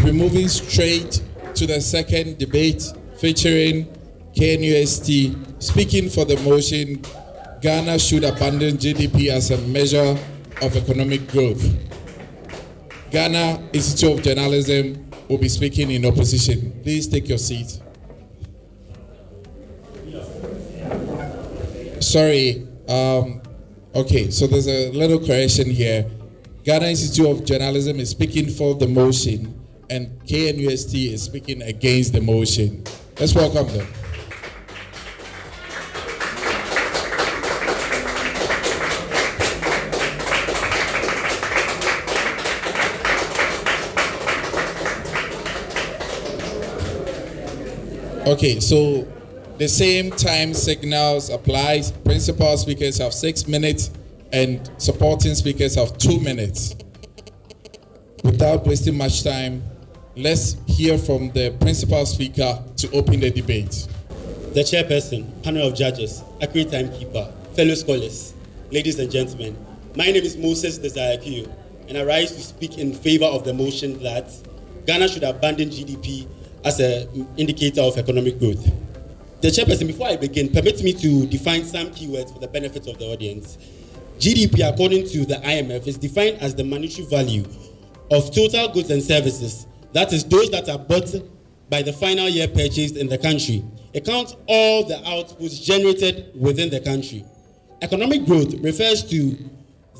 be moving straight to the second debate featuring KNUST speaking for the motion, Ghana should abandon GDP as a measure of economic growth. Ghana Institute of Journalism will be speaking in opposition. Please take your seat. Sorry, okay, so there's a little correction here. Ghana Institute of Journalism is speaking for the motion and KNUST is speaking against the motion. Let's welcome them. Okay, so the same time signals applies. Principal speakers have 6 minutes and supporting speakers have 2 minutes. Without wasting much time, let's hear from the principal speaker to open the debate. The chairperson, panel of judges, accurate timekeeper, fellow scholars, ladies and gentlemen, my name is Moses Desire, and I rise to speak in favor of the motion that Ghana should abandon GDP as an indicator of economic growth. The chairperson, before I begin, permit me to define some keywords for the benefit of the audience. GDP, according to the IMF, is defined as the monetary value of total goods and services, that is, those that are bought by the final year purchased in the country. It counts all the outputs generated within the country. Economic growth refers to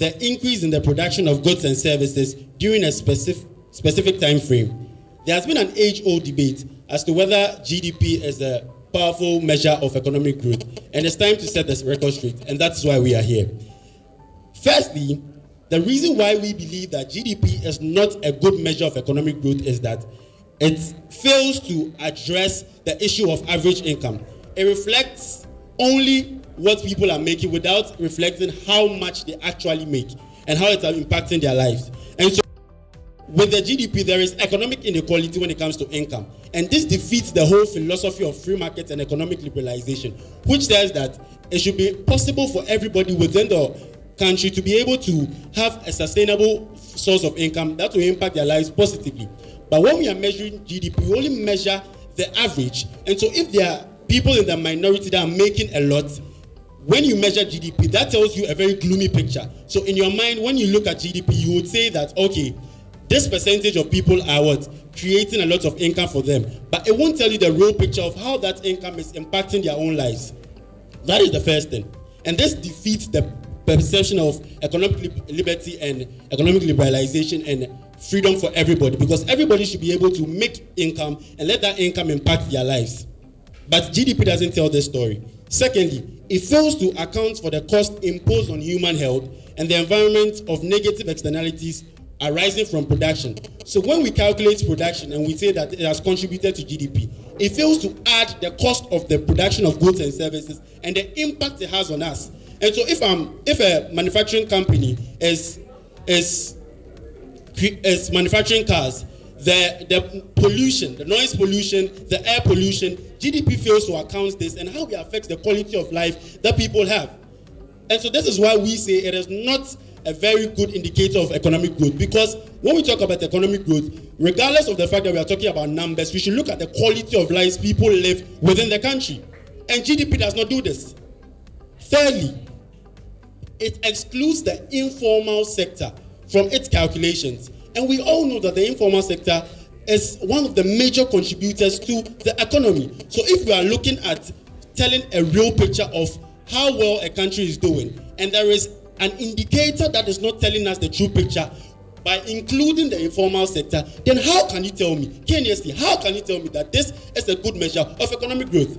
the increase in the production of goods and services during a specific time frame. There has been an age-old debate as to whether GDP is a powerful measure of economic growth, and it's time to set this record straight, and that's why we are here. Firstly, the reason why we believe that GDP is not a good measure of economic growth is that it fails to address the issue of average income. It reflects only what people are making without reflecting how much they actually make and how it's impacting their lives. And so with the GDP, there is economic inequality when it comes to income. And this defeats the whole philosophy of free markets and economic liberalization, which says that it should be possible for everybody within the country to be able to have a sustainable source of income that will impact their lives positively. But when we are measuring GDP, we only measure the average. And so if there are people in the minority that are making a lot, when you measure GDP, that tells you a very gloomy picture. So in your mind, when you look at GDP, you would say that, okay, this percentage of people are what? Creating a lot of income for them. But it won't tell you the real picture of how that income is impacting their own lives. That is the first thing. And this defeats the perception of economic liberty and economic liberalization and freedom for everybody, because everybody should be able to make income and let that income impact their lives. But GDP doesn't tell this story. Secondly, it fails to account for the cost imposed on human health and the environment of negative externalities arising from production. So when we calculate production and we say that it has contributed to GDP, it fails to add the cost of the production of goods and services and the impact it has on us. And so if a manufacturing company is manufacturing cars, the pollution, the noise pollution, the air pollution, GDP fails to account this and how it affects the quality of life that people have. And so this is why we say it is not a very good indicator of economic growth, because when we talk about economic growth, regardless of the fact that we are talking about numbers, we should look at the quality of lives people live within the country. And GDP does not do this. Thirdly, it excludes the informal sector from its calculations. And we all know that the informal sector is one of the major contributors to the economy. So if we are looking at telling a real picture of how well a country is doing, and there is an indicator that is not telling us the true picture by including the informal sector, then how can you tell me, KNST, how can you tell me that this is a good measure of economic growth?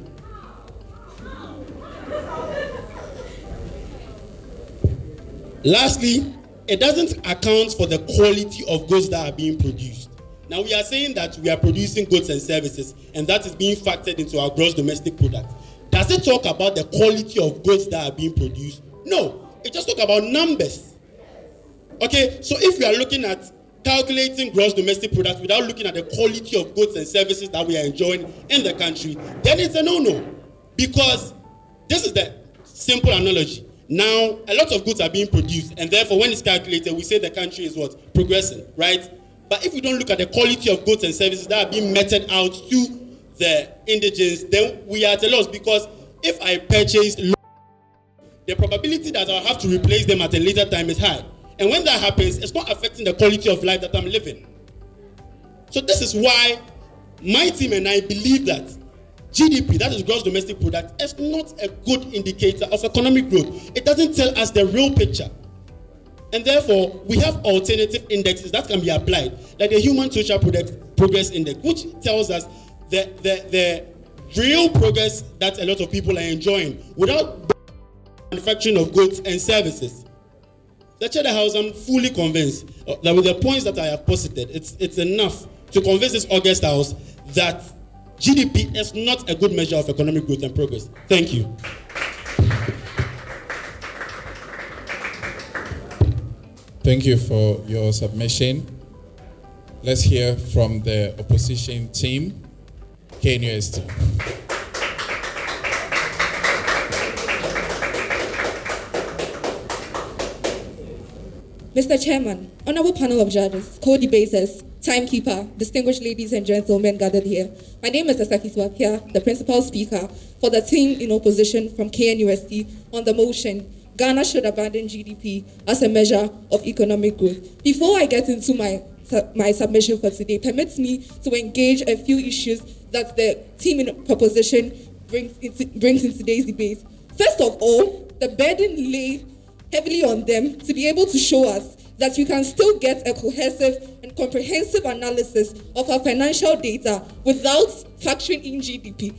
Lastly, it doesn't account for the quality of goods that are being produced. Now we are saying that we are producing goods and services, and that is being factored into our gross domestic product. Does it talk about the quality of goods that are being produced? No. It just talk about numbers. Okay, so if we are looking at calculating gross domestic product without looking at the quality of goods and services that we are enjoying in the country, then it's a no-no. Because this is the simple analogy. Now, a lot of goods are being produced, and therefore when it's calculated, we say the country is what? Progressing, right? But if we don't look at the quality of goods and services that are being meted out to the indigents, then we are at a loss, because if I purchase, the probability that I'll have to replace them at a later time is high. And when that happens, it's not affecting the quality of life that I'm living. So this is why my team and I believe that GDP, that is gross domestic product, is not a good indicator of economic growth. It doesn't tell us the real picture. And therefore, we have alternative indexes that can be applied, like the Human Social Progress Index, which tells us the real progress that a lot of people are enjoying without manufacturing of goods and services. Lecture the House, I'm fully convinced that with the points that I have posited, it's enough to convince this August House that GDP is not a good measure of economic growth and progress. Thank you. Thank you for your submission. Let's hear from the opposition team, KNUST. Mr. Chairman, honorable panel of judges, co-debaters, timekeeper, distinguished ladies and gentlemen gathered here. My name is Asaki Swapia, the principal speaker for the team in opposition from KNUST on the motion, Ghana should abandon GDP as a measure of economic growth. Before I get into my submission for today, permits me to engage a few issues that the team in proposition brings in today's debate. First of all, the burden lay heavily on them to be able to show us that you can still get a cohesive and comprehensive analysis of our financial data without factoring in GDP.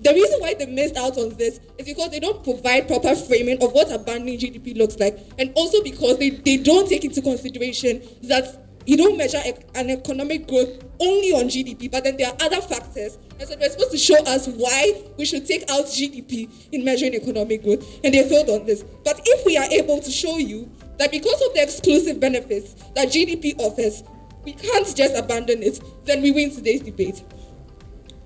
The reason why they missed out on this is because they don't provide proper framing of what abandoning GDP looks like, and also because they don't take into consideration that you don't measure an economic growth only on GDP, but then there are other factors. And so they're supposed to show us why we should take out GDP in measuring economic growth, and they failed on this. But if we are able to show you that because of the exclusive benefits that GDP offers, we can't just abandon it, then we win today's debate.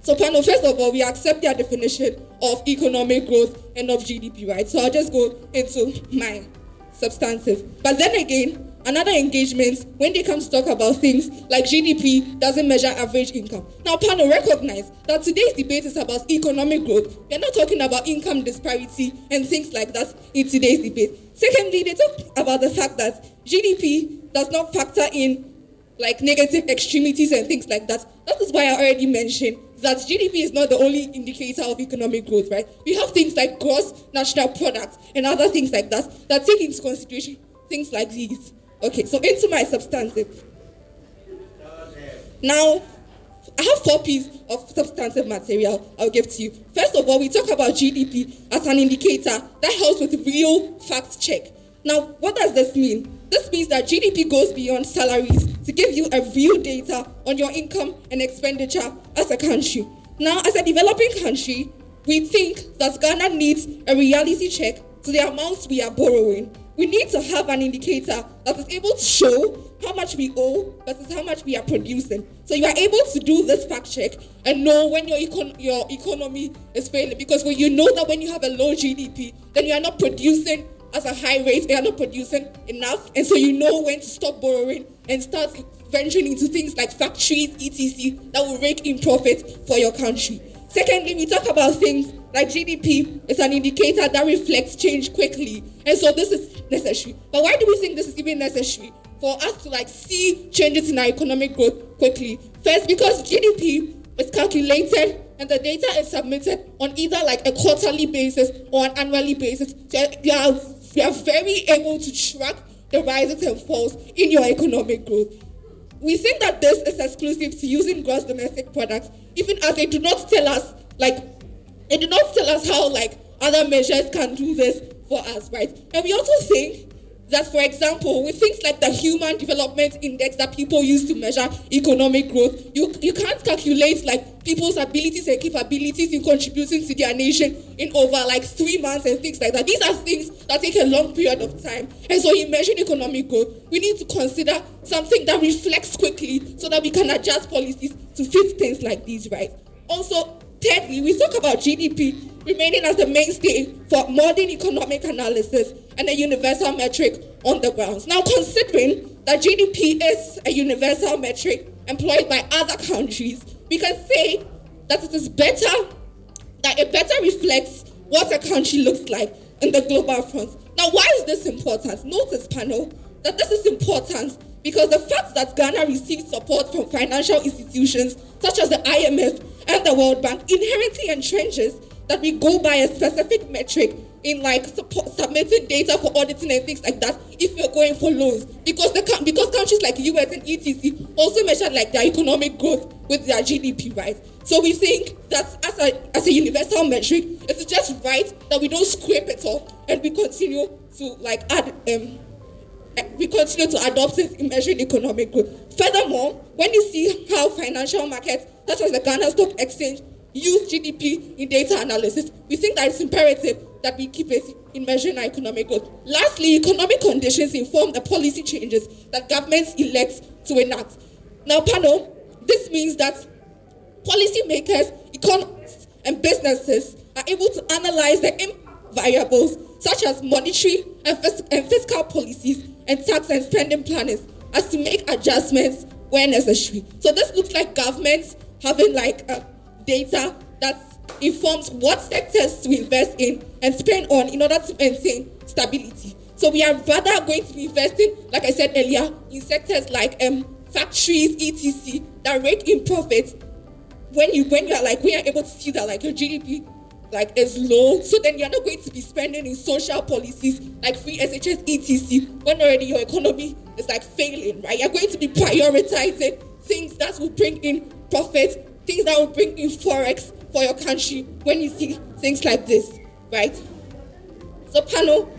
So panel, first of all, we accept their definition of economic growth and of GDP, right? So I'll just go into my substantive. But then again, another engagement when they come to talk about things like GDP doesn't measure average income. Now, panel, recognize that today's debate is about economic growth. We're not talking about income disparity and things like that in today's debate. Secondly, they talk about the fact that GDP does not factor in like negative extremities and things like that. That is why I already mentioned that GDP is not the only indicator of economic growth, right? We have things like gross national product and other things like that that take into consideration things like these. Okay, so into my substantive. Now, I have 4 pieces of substantive material I'll give to you. First of all, we talk about GDP as an indicator that helps with real fact check. Now, what does this mean? This means that GDP goes beyond salaries to give you a real data on your income and expenditure as a country. Now, as a developing country, we think that Ghana needs a reality check to the amounts we are borrowing. We need to have an indicator that is able to show how much we owe versus how much we are producing. So you are able to do this fact check and know when your economy is failing. Because when you know that when you have a low GDP, then you are not producing at a high rate, you are not producing enough. And so you know when to stop borrowing and start venturing into things like factories, etc., that will rake in profit for your country. Secondly, we talk about things like GDP is an indicator that reflects change quickly. And so this is necessary. But why do we think this is even necessary? For us to see changes in our economic growth quickly. First, because GDP is calculated and the data is submitted on either a quarterly basis or an annually basis. So you are very able to track the rises and falls in your economic growth. We think that this is exclusive to using gross domestic products, even as they do not tell us how other measures can do this for us, right? And we also think that, for example, with things like the Human Development Index that people use to measure economic growth, you can't calculate people's abilities and capabilities in contributing to their nation in over 3 months and things like that. These are things that take a long period of time. And so in measuring economic growth, we need to consider something that reflects quickly so that we can adjust policies to fit things like these, right? Also, Thirdly, we talk about GDP remaining as the mainstay for modern economic analysis and a universal metric on the grounds. Now, considering that GDP is a universal metric employed by other countries, we can say that it is better, that it better reflects what a country looks like in the global front. Now, why is this important? Notice, panel, that this is important because the fact that Ghana receives support from financial institutions such as the IMF and the World Bank inherently entrenches that we go by a specific metric in like submitting data for auditing and things like that if you're going for loans, because countries like US and etc also measure like their economic growth with their GDP, right? So we think that as a universal metric, it's just right that we don't scrape it off and we continue to like we continue to adopt it in measuring economic growth. Furthermore, when you see how financial markets such as the Ghana Stock Exchange use GDP in data analysis, we think that it's imperative that we keep it in measuring our economic growth. Lastly, economic conditions inform the policy changes that governments elect to enact. Now, panel, this means that policymakers, economists, and businesses are able to analyze the impact variables such as monetary and fiscal policies and tax and spending plannings as to make adjustments where necessary. So this looks like governments having like data that informs what sectors to invest in and spend on in order to maintain stability. So we are rather going to be investing, like I said earlier, in sectors like factories, etc., that rake in profits when you're able to see that like your GDP like is low, so then you're not going to be spending in social policies like free SHS, etc., when already your economy is like failing, right? You're going to be prioritizing things that will bring in profits, things that will bring in forex for your country when you see things like this, right? So panel,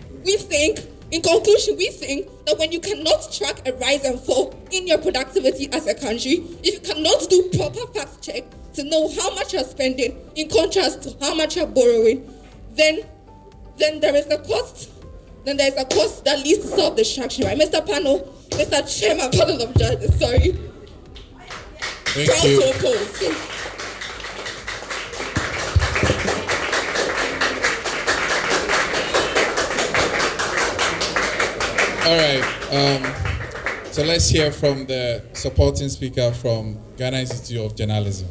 in conclusion, we think that when you cannot track a rise and fall in your productivity as a country, if you cannot do proper fact check to know how much you're spending in contrast to how much you're borrowing, then there is a cost. Then there is a cost that leads to self-destruction, right? Mr. Panel, Mr. Chairman, panel of judges, sorry. Thank you. To oppose. All right. So let's hear from the supporting speaker from Ghana Institute of Journalism.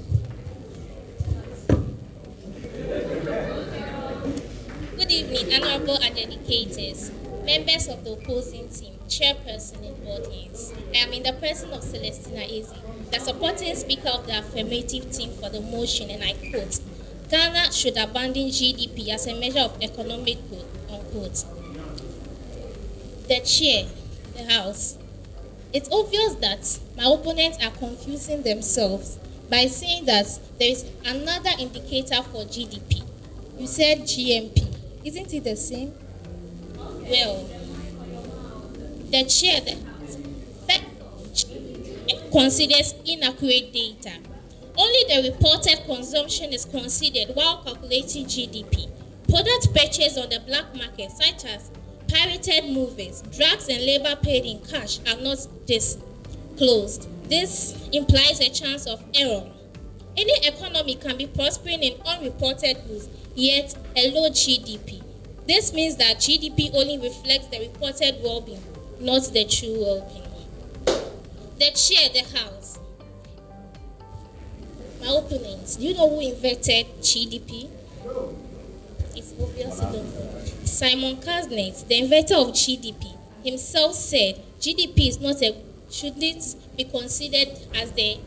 Good evening, honorable adjudicators, members of the opposing team, chairperson in audience. I am in the person of Celestina Eze, the supporting speaker of the affirmative team for the motion, and I quote, Ghana should abandon GDP as a measure of economic growth, unquote. The chair, the House. It's obvious that my opponents are confusing themselves by saying that there is another indicator for GDP. You said GMP. Isn't it the same? Well, the chair that considers inaccurate data. Only the reported consumption is considered while calculating GDP. Products purchased on the black market, such as pirated movies, drugs, and labor paid in cash, are not disclosed. This implies a chance of error. Any economy can be prospering in unreported goods, yet a low GDP. This means that GDP only reflects the reported well-being, not the true well-being. The chair, the House. My opponents, do you know who invented GDP? It's obvious you don't know. Simon Kaznet, the inventor of GDP, himself said GDP shouldn't be considered as the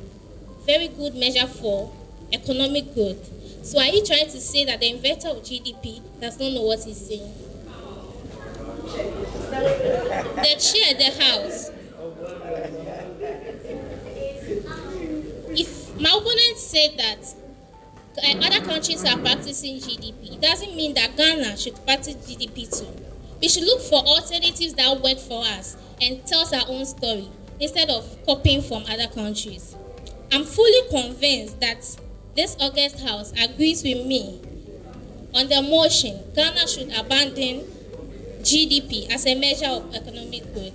very good measure for economic growth. So are you trying to say that the inventor of GDP does not know what he's saying? The chair, the House. If my opponent said that other countries are practicing GDP, it doesn't mean that Ghana should practice GDP too. We should look for alternatives that work for us and tell our own story instead of copying from other countries. I'm fully convinced that this August House agrees with me on the motion Ghana should abandon GDP as a measure of economic growth.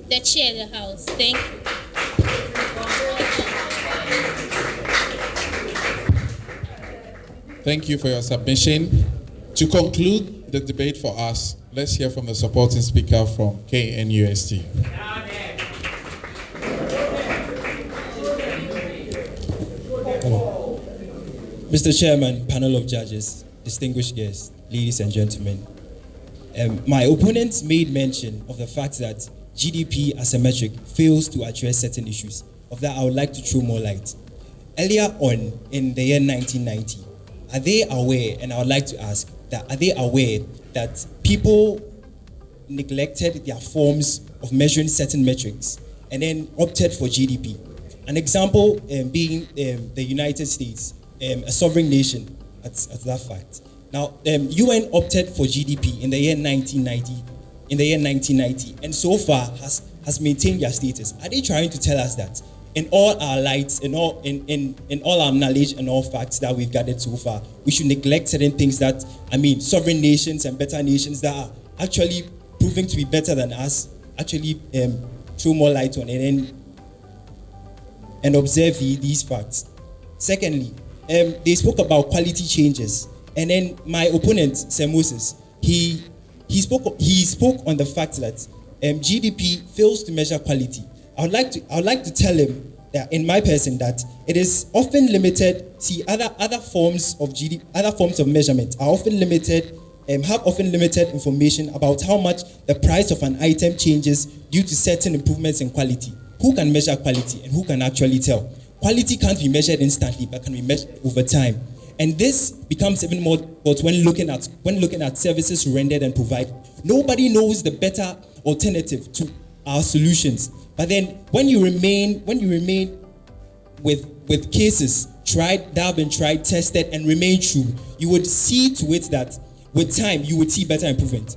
The chair of the House. Thank you. Thank you for your submission. To conclude the debate for us, let's hear from the supporting speaker from KNUST. Hello. Mr. Chairman, panel of judges, distinguished guests, ladies and gentlemen. My opponent made mention of the fact that GDP as a metric fails to address certain issues. Of that, I would like to throw more light. Earlier on, in the year 1990, are they aware, and I would like to ask, that are they aware that people neglected their forms of measuring certain metrics and then opted for GDP? An example being the United States, a sovereign nation at that fact. Now, UN opted for GDP in the year 1990, and so far has maintained their status. Are they trying to tell us that in all our lights, in all our knowledge and all facts that we've gathered so far, we should neglect certain things that, sovereign nations and better nations that are actually proving to be better than us, actually throw more light on it and observe these facts. Secondly, they spoke about quality changes, and then my opponent, Sir Moses, he spoke on the fact that GDP fails to measure quality. I would like to tell him that, in my person, that it is often limited. See, other forms of GDP, other forms of measurement are often limited, have often limited information about how much the price of an item changes due to certain improvements in quality. Who can measure quality and who can actually tell? Quality can't be measured instantly, but can be measured over time. And this becomes even more important when looking at services rendered and provided. Nobody knows the better alternative to our solutions. But then when you remain with cases that have been tried, tested, and remain true, you would see to it that with time you would see better improvement.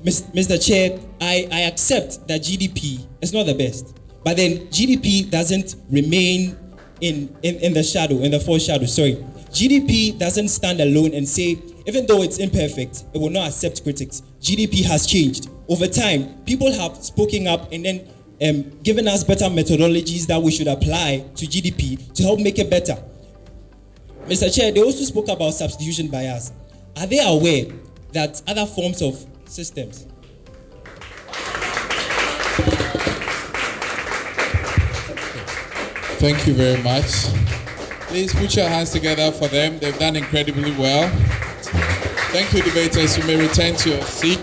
Mr. Chair, I accept that GDP is not the best, but then GDP doesn't remain in the shadow, in the foreshadow. GDP doesn't stand alone and say, even though it's imperfect, it will not accept critics. GDP has changed. Over time, people have spoken up and then given us better methodologies that we should apply to GDP to help make it better. Mr. Chair, they also spoke about substitution bias. Are they aware that other forms of systems? Thank you very much. Please put your hands together for them. They've done incredibly well. Thank you, debaters. You may return to your seat.